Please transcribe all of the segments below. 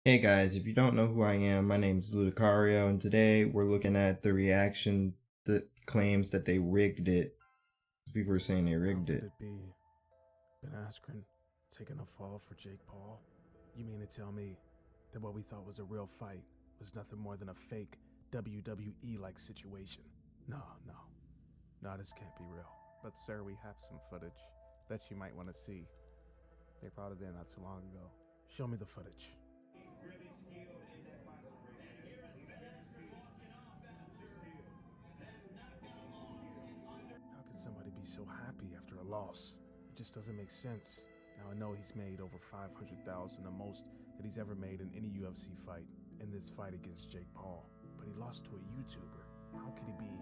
Hey guys, if you don't know who I am, my name is Lewdacario, and today we're looking at the reaction that claims that they rigged it. People are saying they rigged How could it. it be? Ben Askren taking a fall for Jake Paul? You mean to tell me that what we thought was a real fight was nothing more than a fake WWE-like situation? No, this can't be real. But sir, we have some footage that you might want to see. They brought it in not too long ago. Show me the footage. How could somebody be so happy after a loss? It just doesn't make sense. Now I know he's made over $500,000, the most that he's ever made in any UFC fight, in this fight against Jake Paul. But he lost to a YouTuber. How could he be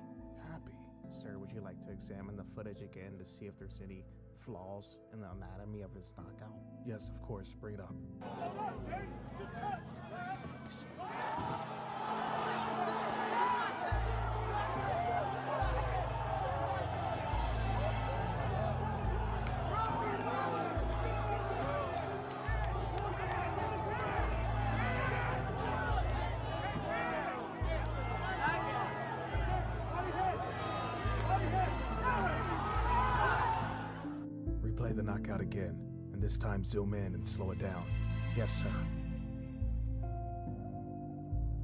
happy? Sir, would you like to examine the footage again to see if there's any flaws in the anatomy of his knockout? Yes, of course. Bring it up. Replay the knockout again, and this time zoom in and slow it down. Yes, sir.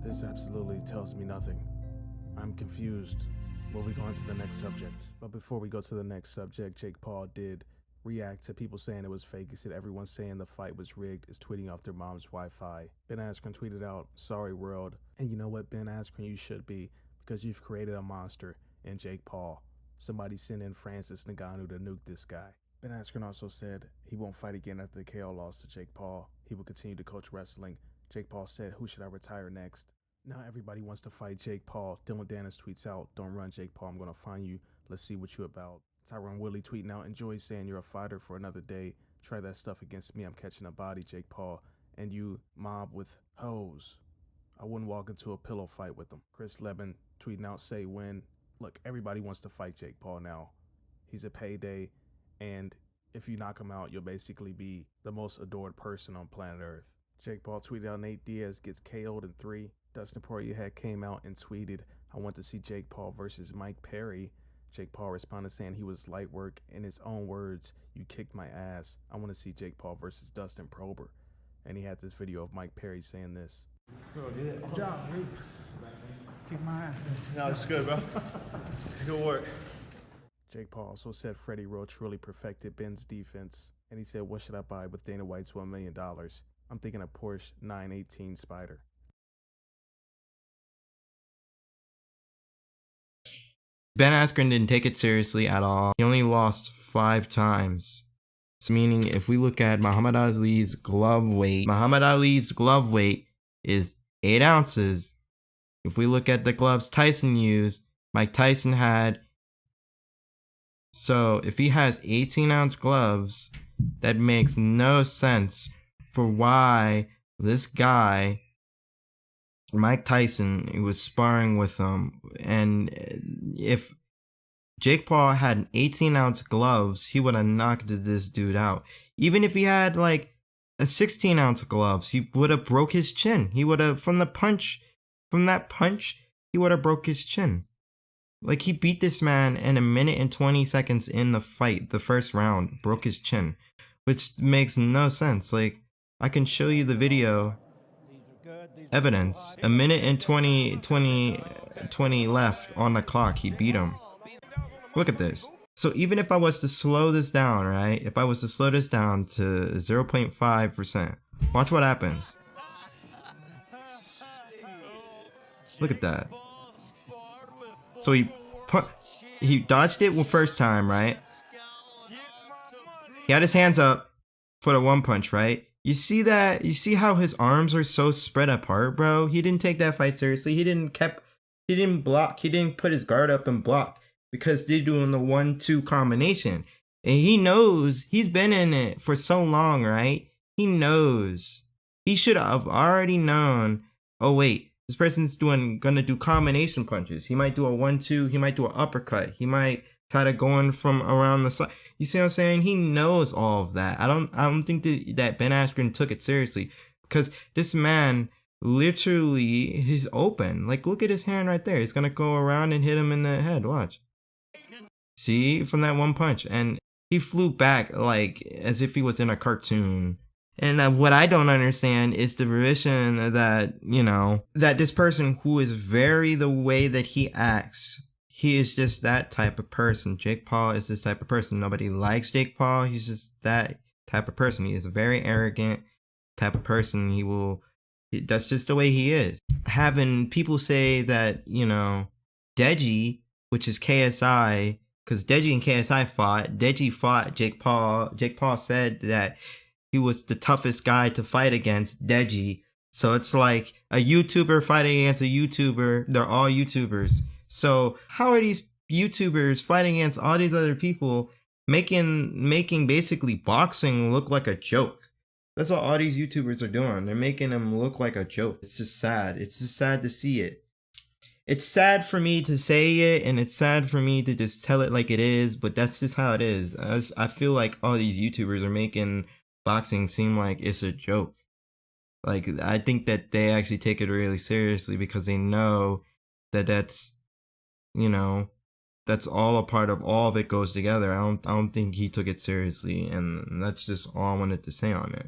This absolutely tells me nothing. I'm confused. Moving on to the next subject. But before we go to the next subject, Jake Paul did react to people saying it was fake. He said everyone saying the fight was rigged is tweeting off their mom's Wi-Fi. Ben Askren tweeted out, "Sorry world." And you know what, Ben Askren, you should be, because you've created a monster in Jake Paul. Somebody send in Francis Ngannou to nuke this guy. Ben Askren also said he won't fight again after the KO loss to Jake Paul. He will continue to coach wrestling. Jake Paul said, "Who should I retire next?" Now everybody wants to fight Jake Paul. Dylan Dennis tweets out, "Don't run, Jake Paul. I'm going to find you. Let's see what you about." Tyron Willie tweeting out, "Enjoy saying you're a fighter for another day. Try that stuff against me. I'm catching a body, Jake Paul. And you mob with hoes. I wouldn't walk into a pillow fight with them." Chris Leben tweeting out, "Say when." Look, everybody wants to fight Jake Paul now. He's a payday. And if you knock him out, you'll basically be the most adored person on planet Earth. Jake Paul tweeted out, "Nate Diaz gets KO'd in 3. Dustin Poirier had came out and tweeted, "I want to see Jake Paul versus Mike Perry." Jake Paul responded saying he was light work. In his own words, "You kicked my ass. I want to see Jake Paul versus Dustin Prober." And he had this video of Mike Perry saying this. Good job, dude. Kick my ass. No, it's good, bro. Good work. Jake Paul also said Freddie Roach really perfected Ben's defense. And he said, "What should I buy with Dana White's $1 million? I'm thinking a Porsche 918 Spider." Ben Askren didn't take it seriously at all. He only lost 5 times. So meaning if we look at Muhammad Ali's glove weight is 8 ounces. If we look at the gloves Tyson used, Mike Tyson had. So if he has 18-ounce gloves, that makes no sense for why this guy, Mike Tyson, was sparring with him. And if Jake Paul had 18-ounce gloves, he would have knocked this dude out. Even if he had like a 16-ounce gloves, he would have broke his chin. He would have, from that punch, he would have broke his chin. Like, he beat this man in 1 minute and 20 seconds in the fight, the first round, broke his chin, which makes no sense. Like, I can show you the video evidence. 1 minute and 20 left on the clock, he beat him. Look at this. So even if I was to slow this down, right? If I was to slow this down to 0.5%, watch what happens. Look at that. So he dodged it the first time, right? He had his hands up for the 1 punch, right? You see that? You see how his arms are so spread apart, bro? He didn't take that fight seriously. He didn't block. He didn't put his guard up and block because they're doing the 1-2 combination. And he knows, he's been in it for so long, right? He knows. He should have already known, oh wait, this person's gonna do combination punches. He might do a 1-2. He might do an uppercut. He might try to go in from around the side. You see what I'm saying? He knows all of that. I don't think that Ben Askren took it seriously. because this man literally, he's open. Like, look at his hand right there. He's gonna go around and hit him in the head. Watch. See, from that one punch, and he flew back like as if he was in a cartoon. And what I don't understand is the revision that, you know, that this person who is very the way that he acts, he is just that type of person. Jake Paul is this type of person. Nobody likes Jake Paul. He's just that type of person. He is a very arrogant type of person. That's just the way he is. Having people say that, you know, Deji, which is KSI, because Deji and KSI fought. Deji fought Jake Paul. Jake Paul said that he was the toughest guy to fight against, Deji. So it's like a YouTuber fighting against a YouTuber. They're all YouTubers. So how are these YouTubers fighting against all these other people, making basically boxing look like a joke? That's what all these YouTubers are doing. They're making them look like a joke. It's just sad. It's just sad to see it. It's sad for me to say it, and it's sad for me to just tell it like it is, but that's just how it is. I feel like all these YouTubers are making boxing seem like it's a joke. Like, I think that they actually take it really seriously because they know that that's, you know, that's all a part of, all of it goes together. I don't think he took it seriously, and that's just all I wanted to say on it.